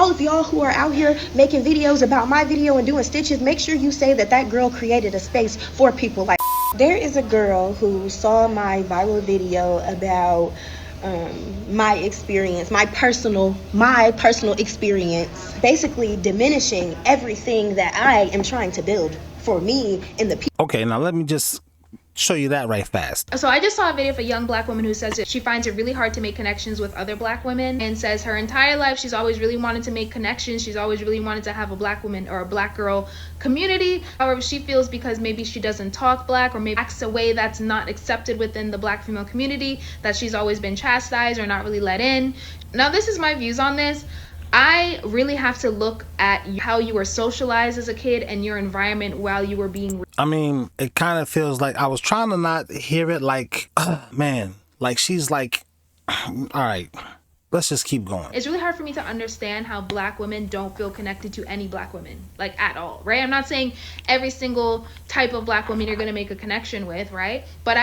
all of y'all who are out here making videos about my video and doing stitches, make sure you say that that girl created a space for people like. There is a girl who saw my viral video about my experience, my personal experience, basically diminishing everything that I am trying to build for me in the people. Okay, now let me just show you that right fast. So I just saw a video of a young black woman who says that she finds it really hard to make connections with other black women, and says her entire life she's always really wanted to make connections. She's always really wanted to have a black woman or a black girl community. However, she feels because maybe she doesn't talk black, or maybe acts a way that's not accepted within the black female community, that she's always been chastised or not really let in. Now, this is my views on this. I really have to look at how you were socialized as a kid and your environment while you were being. I mean, it kind of feels like I was trying to not hear it like, man, like she's like, all right, let's just keep going. It's really hard for me to understand how black women don't feel connected to any black women, like at all, right? I'm not saying every single type of black woman you're going to make a connection with, right? But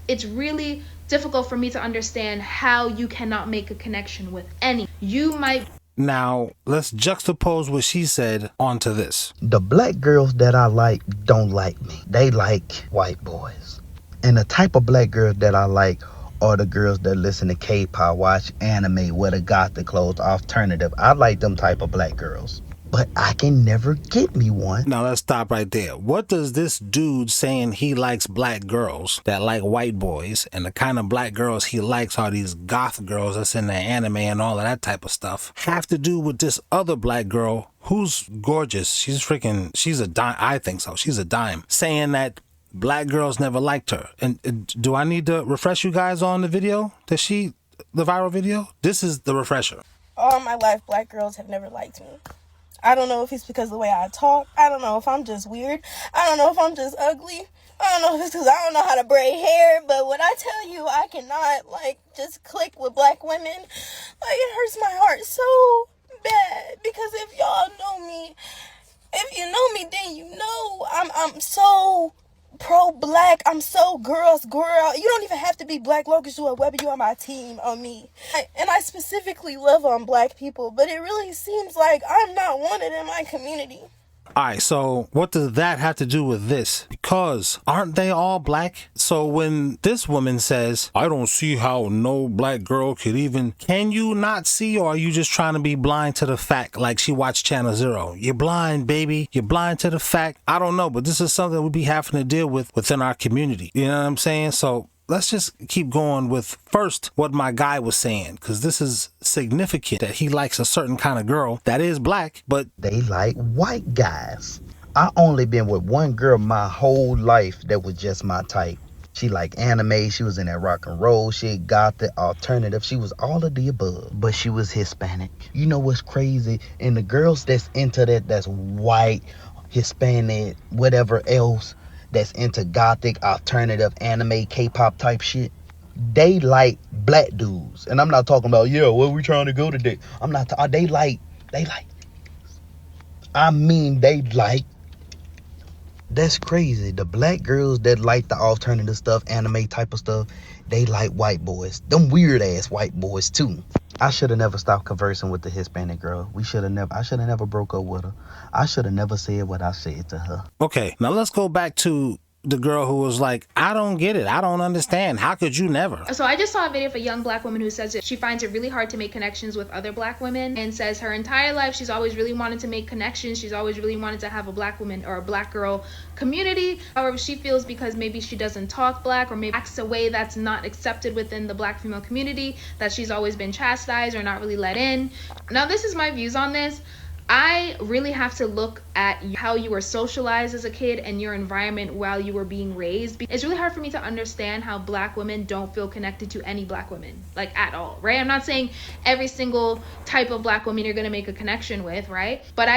it's really difficult for me to understand how you cannot make a connection with any. You might. Now, let's juxtapose what she said onto this. The black girls that I like don't like me. They like white boys. And the type of black girls that I like are the girls that listen to K-pop, watch anime, wear the gothic clothes, alternative. I like them type of black girls. But I can never get me one. Now let's stop right there. What does this dude saying he likes black girls that like white boys, and the kind of black girls he likes are these goth girls that's in the anime and all of that type of stuff, have to do with this other black girl who's gorgeous? She's a dime. I think so. She's a dime. Saying that black girls never liked her. And do I need to refresh you guys on the video the viral video? This is the refresher. All my life, black girls have never liked me. I don't know if it's because of the way I talk. I don't know if I'm just weird. I don't know if I'm just ugly. I don't know if it's because I don't know how to braid hair. But when I tell you I cannot, just click with black women, it hurts my heart so bad. Because if y'all know me, if you know me, then you know I'm so pro-black. I'm so girl. You don't even have to be black, Locust or Weber. You on my team, on me. And I specifically love on black people, but it really seems like I'm not wanted in my community. All right, so what does that have to do with this? Because aren't they all black? So when this woman says, I don't see how no black girl could even, can you not see, or are you just trying to be blind to the fact, like she watched Channel Zero? You're blind, baby. You're blind to the fact. I don't know, but this is something we be having to deal with within our community. You know what I'm saying? So let's just keep going with first what my guy was saying, because this is significant that he likes a certain kind of girl that is black, but they like white guys. I only been with one girl my whole life that was just my type. She liked anime, she was in that rock and roll shit, gothic, alternative, she was all of the above, but she was Hispanic. You know what's crazy? And the girls that's into that's white, Hispanic, whatever else, that's into gothic, alternative, anime, K-pop type shit, they like black dudes. And I'm not talking about, where we trying to go today. I'm not, they like, I mean, they like, that's crazy. The black girls that like the alternative stuff, anime type of stuff, they like white boys. Them weird ass white boys too. I should have never stopped conversing with the Hispanic girl. I should have never broke up with her. I should have never said what I said to her. Okay, now let's go back to the girl who was like, I don't get it. I don't understand. How could you never? So I just saw a video of a young black woman who says that she finds it really hard to make connections with other black women, and says her entire life she's always really wanted to make connections. She's always really wanted to have a black woman or a black girl community. However, she feels because maybe she doesn't talk black, or maybe acts a way that's not accepted within the black female community, that she's always been chastised or not really let in. Now, this is my views on this. I really have to look at how you were socialized as a kid and your environment while you were being raised. It's really hard for me to understand how black women don't feel connected to any black women, at all, right? I'm not saying every single type of black woman you're going to make a connection with, right? But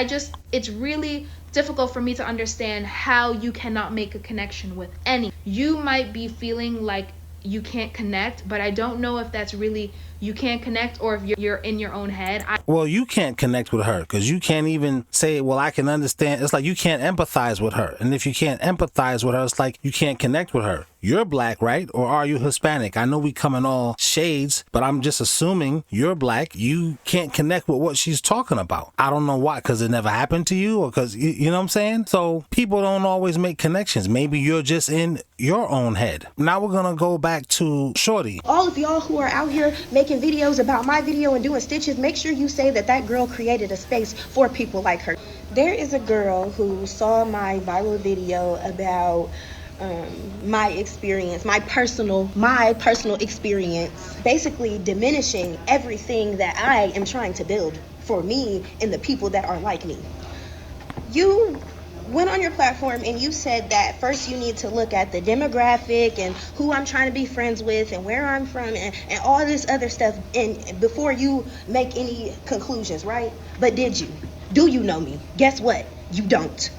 it's really difficult for me to understand how you cannot make a connection with any. You might be feeling like you can't connect, but I don't know if that's really you can't connect, or if you're in your own head. Well, you can't connect with her because you can't even say, well, I can understand. It's like you can't empathize with her. And if you can't empathize with her, it's like you can't connect with her. You're black, right? Or are you Hispanic? I know we come in all shades, but I'm just assuming you're black. You can't connect with what she's talking about. I don't know why, because it never happened to you, or because, you know what I'm saying? So people don't always make connections. Maybe you're just in your own head. Now we're going to go back to Shorty. All of y'all who are out here making videos about my video and doing stitches, make sure you say that that girl created a space for people like her. There is a girl who saw my viral video about my experience, my personal experience, basically diminishing everything that I am trying to build for me and the people that are like me. You went on your platform and you said that first you need to look at the demographic and who I'm trying to be friends with and where I'm from and all this other stuff and before you make any conclusions, right? But did you? Do you know me? Guess what? You don't.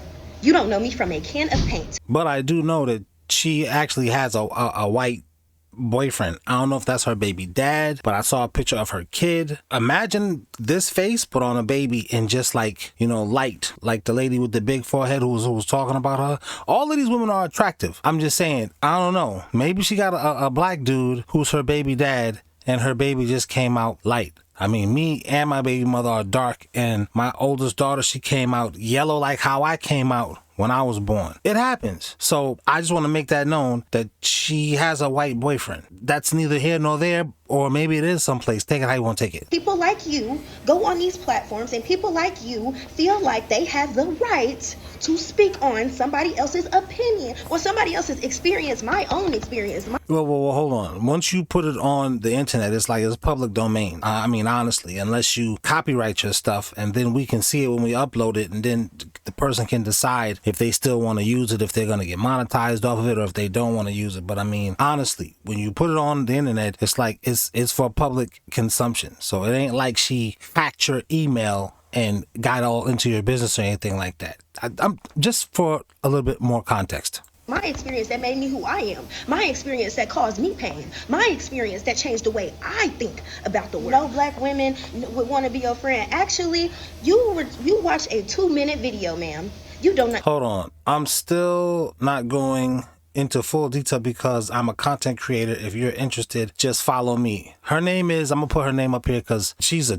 You don't know me from a can of paint. But I do know that she actually has a white boyfriend. I don't know if that's her baby dad, but I saw a picture of her kid. Imagine this face put on a baby and just like, you know, light, like the lady with the big forehead who was talking about her. All of these women are attractive. I'm just saying, I don't know. Maybe she got a black dude who's her baby dad and her baby just came out light. I mean, me and my baby mother are dark, and my oldest daughter, she came out yellow like how I came out when I was born. It happens. So I just want to make that known that she has a white boyfriend. That's neither here nor there, or maybe it is someplace. Take it how you want to take it. People like you go on these platforms and people like you feel like they have the right to speak on somebody else's opinion or somebody else's experience, my own experience. Well, hold on. Once you put it on the internet, it's like it's public domain. I mean, honestly, unless you copyright your stuff and then we can see it when we upload it, and then the person can decide if they still want to use it, if they're going to get monetized off of it, or if they don't want to use it. But I mean, honestly, when you put it on the internet, it's like it's for public consumption. So it ain't like she hacked your email and got all into your business or anything like that. I'm just for a little bit more context. My experience that made me who I am. My experience that caused me pain. My experience that changed the way I think about the world. No black women would want to be your friend. Actually, you watched a 2-minute video, ma'am. You don't know. Hold on. I'm still not going into full detail because I'm a content creator. If you're interested, just follow me. Her name is, I'm gonna put her name up here because she's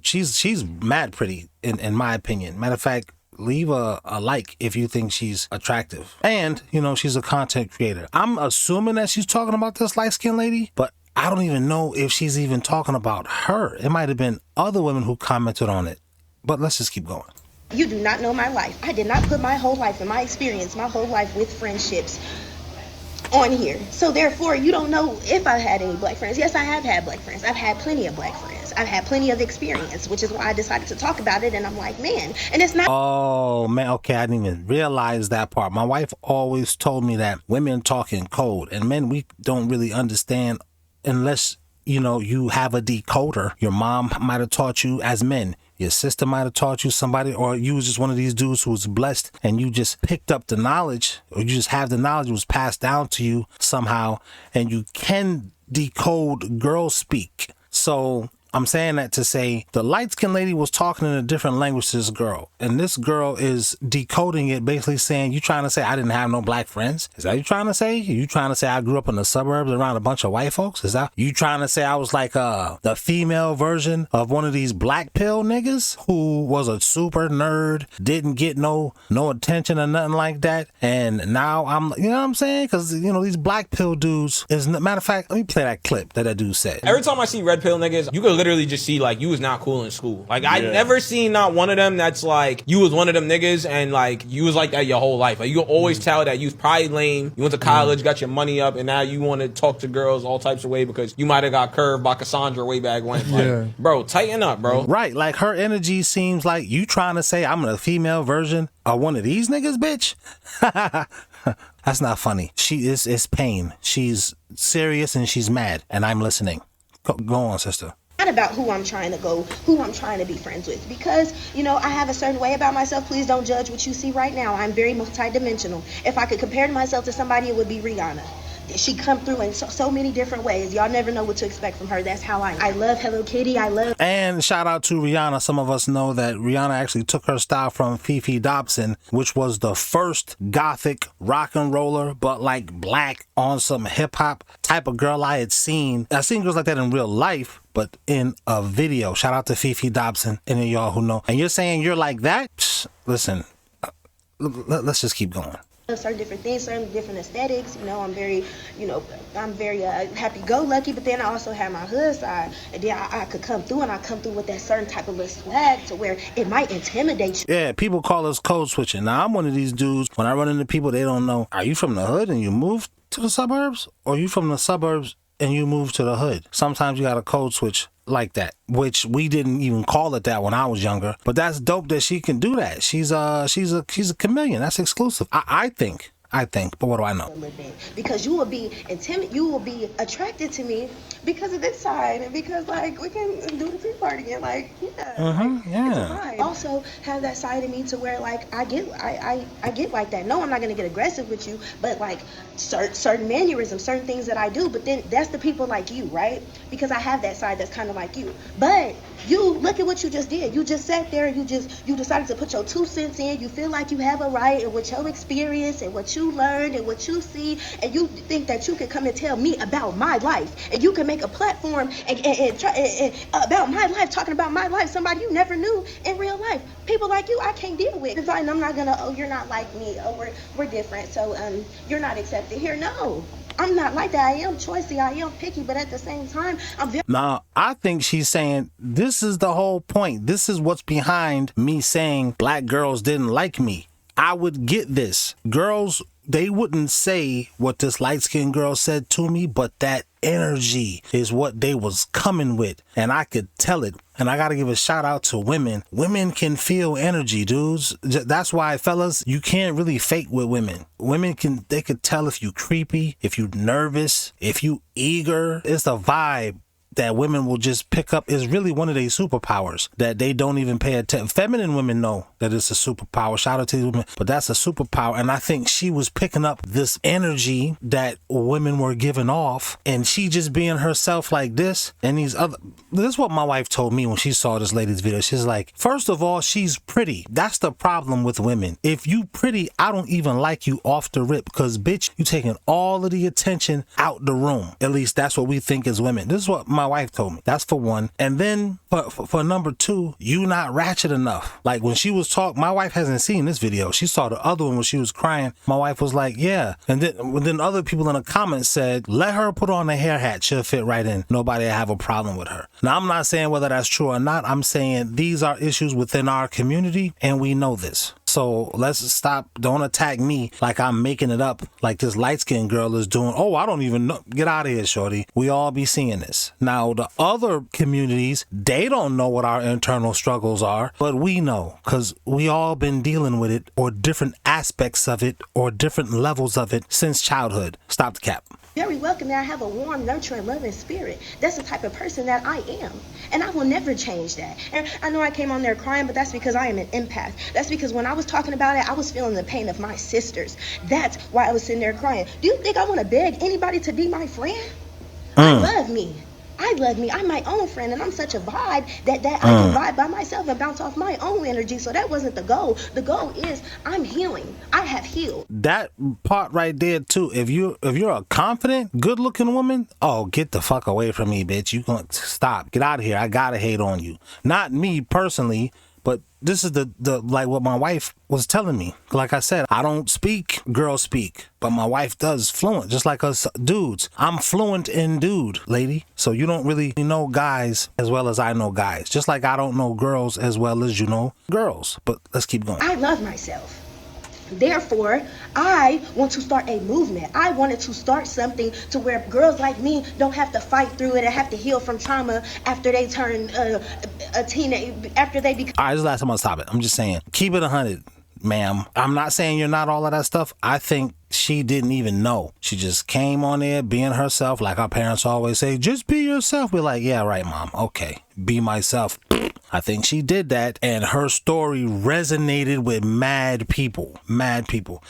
mad pretty in my opinion. Matter of fact, leave a like if you think she's attractive. And, you know, she's a content creator. I'm assuming that she's talking about this light-skinned lady, but I don't even know if she's even talking about her. It might have been other women who commented on it. But let's just keep going. You do not know my life. I did not put my whole life and my experience, my whole life with friendships on here. So therefore, you don't know if I had any black friends. Yes, I have had black friends. I've had plenty of black friends. I've had plenty of experience, which is why I decided to talk about it. And I'm like, man, and it's not. Oh, man. Okay, I didn't even realize that part. My wife always told me that women talk in code, and men, we don't really understand unless, you know, you have a decoder. Your mom might have taught you as men. Your sister might have taught you somebody, or you was just one of these dudes who was blessed and you just picked up the knowledge, or you just have the knowledge, it was passed down to you somehow, and you can decode girl speak. So I'm saying that to say the light-skinned lady was talking in a different language to this girl, and this girl is decoding it, basically saying, you trying to say I didn't have no black friends? Is that what you trying to say? You trying to say I grew up in the suburbs around a bunch of white folks? Is that you trying to say I was like the female version of one of these black pill niggas who was a super nerd, didn't get no attention or nothing like that, and now I'm, you know what I'm saying? Because, you know, these black pill dudes is, matter of fact, let me play that clip that dude said. Every time I see red pill niggas, you could literally just see like you was not cool in school. Like I never seen not one of them that's like you was one of them niggas and like you was like that your whole life. Like you always tell that you was probably lame. You went to college, got your money up, and now you want to talk to girls all types of way because you might have got curved by Cassandra way back when. Like, bro, tighten up, bro. Right, like her energy seems like you trying to say I'm a female version of one of these niggas, bitch. That's not funny. She is, it's pain. She's serious and she's mad, and I'm listening. Go on, sister. Not about who I'm trying to be friends with, because, you know, I have a certain way about myself. Please don't judge what you see right now. I'm very multidimensional. If I could compare myself to somebody, it would be Rihanna. She come through in so many different ways. Y'all never know what to expect from her. That's how I love Hello Kitty. I love. And shout out to Rihanna. Some of us know that Rihanna actually took her style from Fifi Dobson, which was the first gothic rock and roller, but like black on some hip hop type of girl I had seen. I've seen girls like that in real life, but in a video. Shout out to Fifi Dobson, any of y'all who know. And you're saying you're like that? Psh, listen, let's just keep going. Certain different things, certain different aesthetics. You know, I'm very, happy-go-lucky, but then I also have my hood side, and then I could come through, and I come through with that certain type of little swag to where it might intimidate you. Yeah, people call us code switching. Now, I'm one of these dudes, when I run into people, they don't know, are you from the hood and you moved to the suburbs? Or are you from the suburbs and you moved to the hood? Sometimes you got a code switch like that, which we didn't even call it that when I was younger. But that's dope that she can do that. She's a chameleon. That's exclusive. I think. But what do I know? A little bit, because you will be you will be attracted to me because of this side, and because like we can do the tea party and like yeah. It's also have that side of me to where like I get like that. No, I'm not gonna get aggressive with you, but like certain mannerisms, certain things that I do. But then that's the people like you, right? Because I have that side that's kind of like you. But you look at what you just did. You just sat there and you decided to put your 2 cents in. You feel like you have a right, and with your experience and what you learned and what you see, and you think that you can come and tell me about my life, and you can make a platform and try about my life, talking about my life, somebody you never knew in real life. People like you, I can't deal with. And I'm not gonna, oh, you're not like me, oh, we're different, so you're not accepted here. No, I'm not like that. I am choicy, I am picky, but at the same time, I'm very. Now, I think she's saying this is the whole point. This is what's behind me saying black girls didn't like me. I would get this. Girls, they wouldn't say what this light-skinned girl said to me, but that energy is what they was coming with, and I could tell it. And I gotta give a shout out to women. Women can feel energy, dudes. That's why, fellas, you can't really fake with women. Women they could tell if you creepy, if you nervous, if you eager. It's a vibe that women will just pick up. Is really one of their superpowers that they don't even pay attention. Feminine women know that it's a superpower. Shout out to these women, but that's a superpower. And I think she was picking up this energy that women were giving off, and she just being herself like this. And this is what my wife told me when she saw this lady's video. She's like, first of all, she's pretty. That's the problem with women. If you pretty, I don't even like you off the rip, because bitch, you taking all of the attention out the room. At least that's what we think as women. This is what my wife told me. That's for one. And then for number two, you not ratchet enough. Like when she was talking, my wife hasn't seen this video. She saw the other one when she was crying. My wife was like, yeah. And then other people in the comments said, let her put on a hair hat. She'll fit right in. Nobody will have a problem with her. Now, I'm not saying whether that's true or not. I'm saying these are issues within our community, and we know this. So let's stop. Don't attack me like I'm making it up, like this light-skinned girl is doing. Oh, I don't even know. Get out of here, shorty. We all be seeing this. Now, the other communities, they don't know what our internal struggles are, but we know, because we all been dealing with it, or different aspects of it, or different levels of it since childhood. Stop the cap. Very welcoming. I have a warm, nurturing, loving spirit. That's the type of person that I am, and I will never change that. And I know I came on there crying, but that's because I am an empath. That's because when I was talking about it, I was feeling the pain of my sisters. That's why I was sitting there crying. Do you think I want to beg anybody to be my friend? I love me. I'm my own friend, and I'm such a vibe that I can vibe by myself and bounce off my own energy. So that wasn't the goal. The goal is I'm healing. I have healed. That part right there too. If you're a confident, good-looking woman, oh, get the fuck away from me, bitch. You gonna stop. Get out of here. I gotta hate on you. Not me personally, but this is the like what my wife was telling me. Like I said, I don't speak girl speak, but my wife does fluent, just like us dudes. I'm fluent in dude, lady. So you don't really know guys as well as I know guys. Just like I don't know girls as well as you know girls. But let's keep going. I love myself. Therefore, I want to start a movement. I wanted to start something to where girls like me don't have to fight through it and have to heal from trauma after they turn a teenage, after they become. All right, this is the last time I'll stop it. I'm just saying, keep it 100, ma'am. I'm not saying you're not all of that stuff. I think she didn't even know. She just came on there being herself, like our parents always say, just be yourself. We're like, yeah, right, mom. Okay, be myself. I think she did that, and her story resonated with mad people.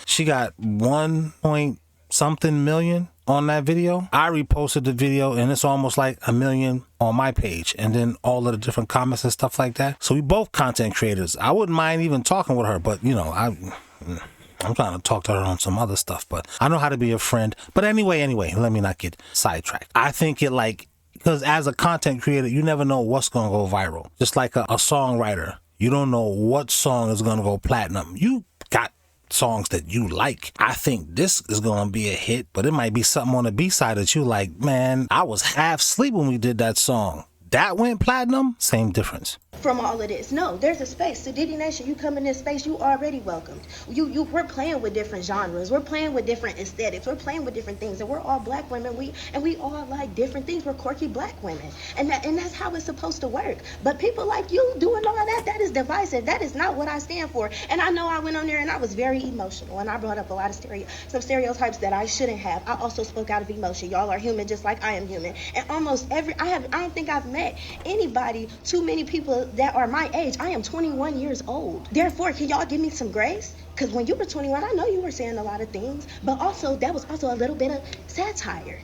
She got 1 point something million on that video. I reposted the video and it's almost like 1 million on my page, and then all of the different comments and stuff like that. So we both content creators. I wouldn't mind even talking with her, but you know, I'm trying to talk to her on some other stuff, but I know how to be a friend. But anyway, let me not get sidetracked. I think it like, because as a content creator, you never know what's going to go viral. Just like a songwriter, you don't know what song is going to go platinum. You got songs that you like. I think this is going to be a hit, but it might be something on the B-side that you like, man, I was half asleep when we did that song. That went platinum, same difference. From all of this, no, there's a space. So Diddy Nation, you come in this space, you already welcomed. We're playing with different genres. We're playing with different aesthetics. We're playing with different things, and we're all black women. We all like different things. We're quirky black women, and that's how it's supposed to work. But people like you doing all that is divisive. That is not what I stand for. And I know I went on there and I was very emotional, and I brought up a lot of some stereotypes that I shouldn't have. I also spoke out of emotion. Y'all are human just like I am human. And almost I don't think I've met anybody, too many people that are my age. I am 21 years old. Therefore, can y'all give me some grace? Because when you were 21, I know you were saying a lot of things, but also that was also a little bit of satire.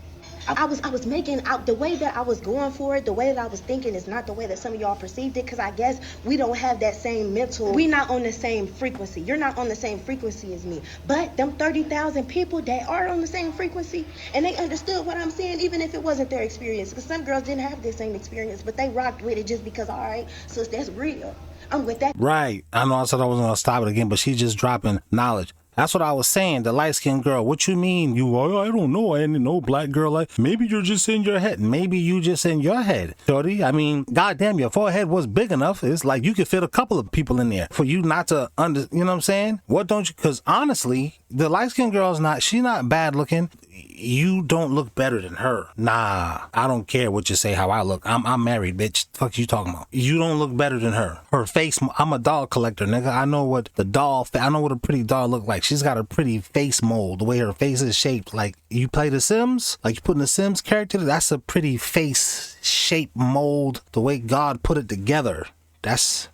I was making out the way that I was going for it, the way that I was thinking is not the way that some of y'all perceived it, because I guess we don't have that same mental, we not on the same frequency. You're not on the same frequency as me. But them 30,000 people, they are on the same frequency, and they understood what I'm saying, even if it wasn't their experience, because some girls didn't have the same experience, but they rocked with it just because, all right, so that's real. I'm with that. Right. I know I said I wasn't going to stop it again, but she's just dropping knowledge. That's what I was saying. The light-skinned girl. What you mean? I don't know. I didn't know black girl. Like, maybe you're just in your head. Maybe you just in your head, shorty. I mean, goddamn, your forehead was big enough. It's like you could fit a couple of people in there for you not to you know what I'm saying? What don't you? Because honestly, the light-skinned girl's she's not bad looking. You don't look better than her. Nah, I don't care what you say how I look. I'm married, bitch. Fuck you talking about? You don't look better than her. Her face, I'm a doll collector, nigga. I know what I know what a pretty doll look like. She's got a pretty face mold, the way her face is shaped. Like, you play The Sims, like you put in the Sims character, that's a pretty face shape mold, the way God put it together. That's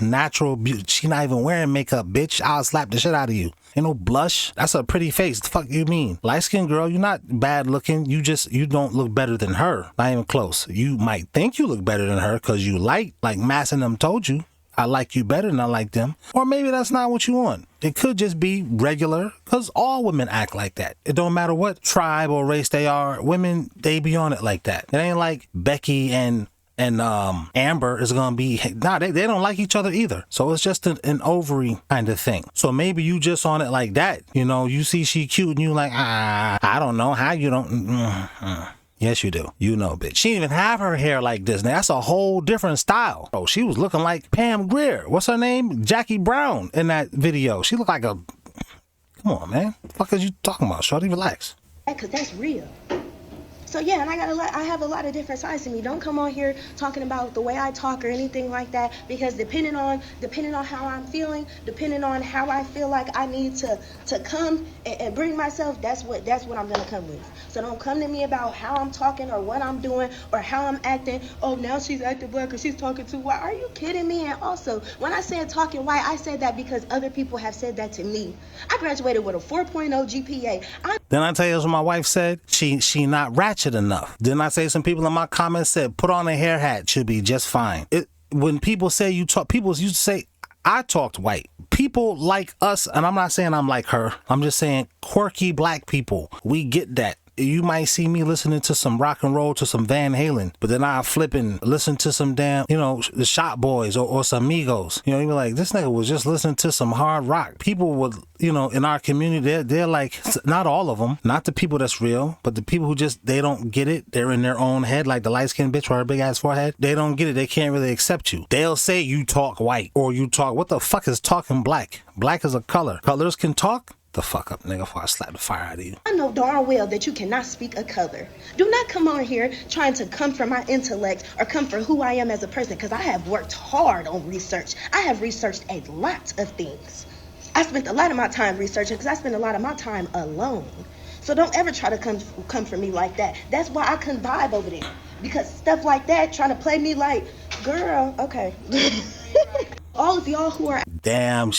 natural beauty. She not even wearing makeup, bitch. I'll slap the shit out of you. Ain't no blush. That's a pretty face. The fuck you mean? Light-skinned girl, you're not bad looking. You don't look better than her. Not even close. You might think you look better than her because you like Mass and them told you, I like you better than I like them. Or maybe that's not what you want. It could just be regular, because all women act like that. It don't matter what tribe or race they are. Women, they be on it like that. It ain't like Becky and Amber is gonna be, they don't like each other either. So it's just an ovary kind of thing. So maybe you just on it like that. You know, you see she cute and you like, I don't know how you don't. Yes, you do. You know, bitch. She didn't even have her hair like this. Now, that's a whole different style. Oh, she was looking like Pam Grier. What's her name? Jackie Brown in that video. She looked like a, come on, man. What the fuck is you talking about? Shorty, relax. Because that's real. So yeah, and I have a lot of different sides to me. Don't come on here talking about the way I talk or anything like that, because depending on how I'm feeling, depending on how I feel like I need to come and bring myself, that's what I'm gonna come with. So don't come to me about how I'm talking or what I'm doing or how I'm acting. Oh, now she's acting black or she's talking too white. Are you kidding me? And also, when I said talking white, I said that because other people have said that to me. I graduated with a 4.0 GPA. Then I tell you what my wife said. She not ratchet enough. Didn't I say some people in my comments said put on a hair hat, should be just fine. When people say you talk, people used to say I talked white. People like us, and I'm not saying I'm like her. I'm just saying quirky black people. We get that. You might see me listening to some rock and roll, to some Van Halen, but then I flip and listen to some damn, the Shop Boys or some Migos. You be like, this nigga was just listening to some hard rock. People would, in our community, they're like, not all of them, not the people that's real, but the people who they don't get it. They're in their own head, like the light-skinned bitch with her big ass forehead. They don't get it. They can't really accept you. They'll say you talk white or you talk, what the fuck is talking black? Black is a color. Colors can talk? The fuck up, nigga, before I slap the fire out of you. I know darn well that you cannot speak a color. Do not come on here trying to come for my intellect or come for who I am as a person, because I have worked hard on research. I have researched a lot of things. I spent a lot of my time researching because I spent a lot of my time alone. So don't ever try to come for me like that. That's why I couldn't vibe over there, because stuff like that, trying to play me like, girl, okay. All of y'all who are... Damn,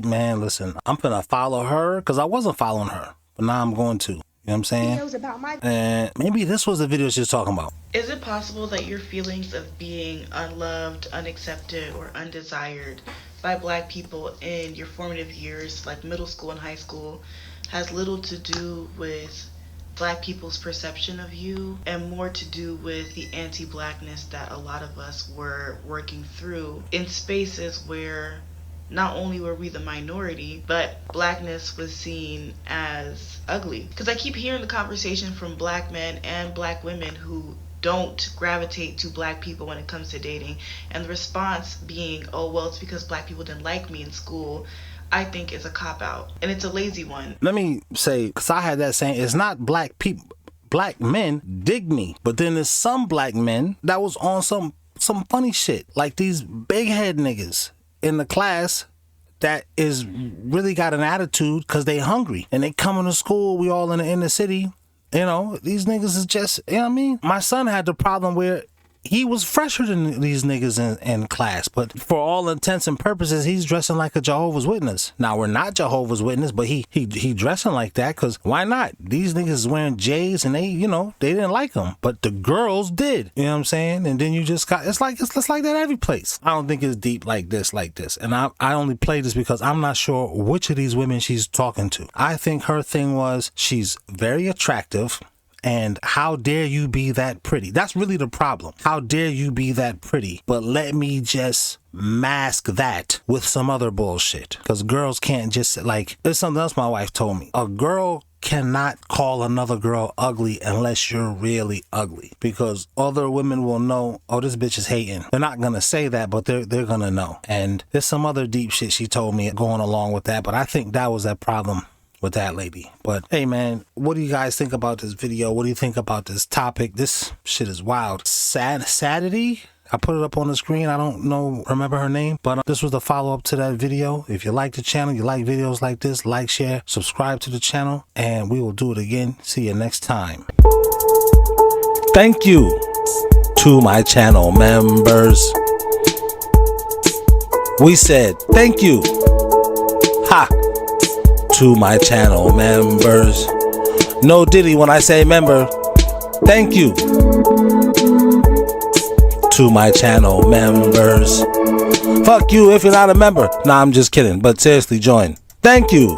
man, listen, I'm gonna follow her because I wasn't following her, but now I'm going to. You know what I'm saying? videos about my And maybe this was the video she was talking about. Is it possible that your feelings of being unloved, unaccepted, or undesired by black people in your formative years, like middle school and high school, has little to do with black people's perception of you and more to do with the anti-blackness that a lot of us were working through in spaces where not only were we the minority, but blackness was seen as ugly? Because I keep hearing the conversation from black men and black women who don't gravitate to black people when it comes to dating, and the response being, oh, well, it's because black people didn't like me in school, I think is a cop-out, and it's a lazy one. Let me say, because I had that saying, it's not black people, black men dig me, but then there's some black men that was on some funny shit, like these big head niggas in the class that is really got an attitude because they hungry and they coming to school. We all in the inner city. You know, these niggas is just, you know what I mean? My son had the problem where he was fresher than these niggas in class, but for all intents and purposes, he's dressing like a Jehovah's Witness. Now, we're not Jehovah's Witness, but he dressing like that because why not? These niggas is wearing J's and they, you know, they didn't like them, but the girls did. You know what I'm saying? And then you just got, it's like that every place. I don't think it's deep like this. And I only play this because I'm not sure which of these women she's talking to. I think her thing was she's very attractive. And how dare you be that pretty? That's really the problem. How dare you be that pretty? But let me just mask that with some other bullshit. Because girls can't just, like, there's something else my wife told me. A girl cannot call another girl ugly unless you're really ugly. Because other women will know, oh, this bitch is hating. They're not going to say that, but they're going to know. And there's some other deep shit she told me going along with that. But I think that was that problem with that lady. But hey man, what do you guys think about this video? What do you think about this topic? This shit is wild. Saturday, I put it up on the screen. I don't remember her name, but this was the follow-up to that video. If you like the channel, you like videos like this, like, share, subscribe to the channel, and we will do it again. See you next time. Thank you to my channel members. We said thank you. Ha! To my channel members. No diddy when I say member. Thank you to my channel members. Fuck you if you're not a member. Nah, I'm just kidding, but seriously, join. Thank you.